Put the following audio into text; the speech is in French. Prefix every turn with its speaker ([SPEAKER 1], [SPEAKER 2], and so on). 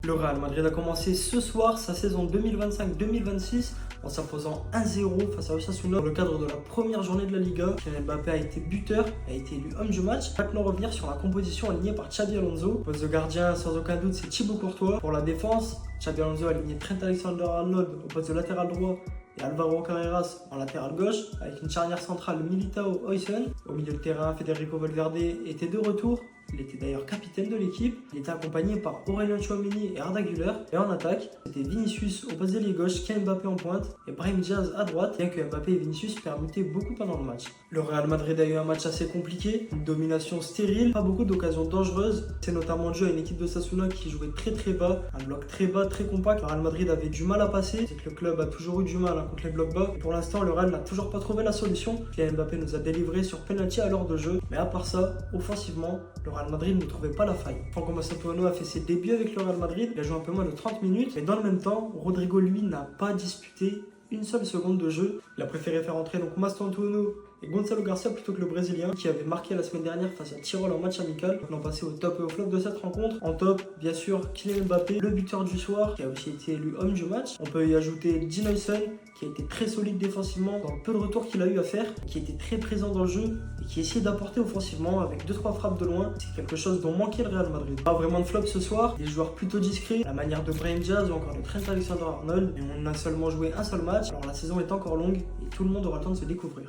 [SPEAKER 1] Le Real Madrid a commencé ce soir sa saison 2025-2026 en s'imposant 1-0 face à Osasuna dans le cadre de la première journée de la Liga. Kylian Mbappé a été buteur, a été élu homme du match. Maintenant revenir sur la composition alignée par Xabi Alonso. Au poste de gardien, sans aucun doute, c'est Thibaut Courtois. Pour la défense, Xabi Alonso a aligné Trent Alexander-Arnold au poste de latéral droit et Alvaro Carreras en latéral gauche, avec une charnière centrale Militao-Oysen. Au milieu de terrain, Federico Valverde était de retour. Il était d'ailleurs capitaine de l'équipe. Il était accompagné par Aurélien Tchouaméni et Arda Güler. Et en attaque, c'était Vinicius au poste d'ailier gauche, Kylian Mbappé en pointe et Brahim Diaz à droite, bien que Mbappé et Vinicius permuttaient beaucoup pendant le match. Le Real Madrid a eu un match assez compliqué, une domination stérile, pas beaucoup d'occasions dangereuses. C'est notamment dû à une équipe de Sasuna qui jouait très bas, un bloc très bas, très compact. Le Real Madrid avait du mal à passer, c'est que le club a toujours eu du mal contre les blocs bas. Et pour l'instant, le Real n'a toujours pas trouvé la solution. Kylian Mbappé nous a délivré sur penalty à l'heure de jeu, mais à part ça, offensivement, le Real Madrid ne trouvait pas la faille. Franco Massatoano a fait ses débuts avec le Real Madrid, il a joué un peu moins de 30 minutes, mais dans le même temps, Rodrigo lui n'a pas disputé une seule seconde de jeu. Il a préféré faire entrer donc Mastantuono et Gonçalo Garcia plutôt que le Brésilien qui avait marqué la semaine dernière face à Tirol en match amical. On va passer au top et au flop de cette rencontre. En top, bien sûr, Kylian Mbappé, le buteur du soir, qui a aussi été élu homme du match. On peut y ajouter Dean Huijsen, qui a été très solide défensivement dans le peu de retours qu'il a eu à faire, qui était très présent dans le jeu et qui essayait d'apporter offensivement avec 2-3 frappes de loin. C'est quelque chose dont manquait le Real Madrid. Pas vraiment de flop ce soir, des joueurs plutôt discrets, à la manière de Brahim Diaz ou encore de Trent Alexander-Arnold, mais on a seulement joué un seul match. Alors la saison est encore longue et tout le monde aura le temps de se découvrir.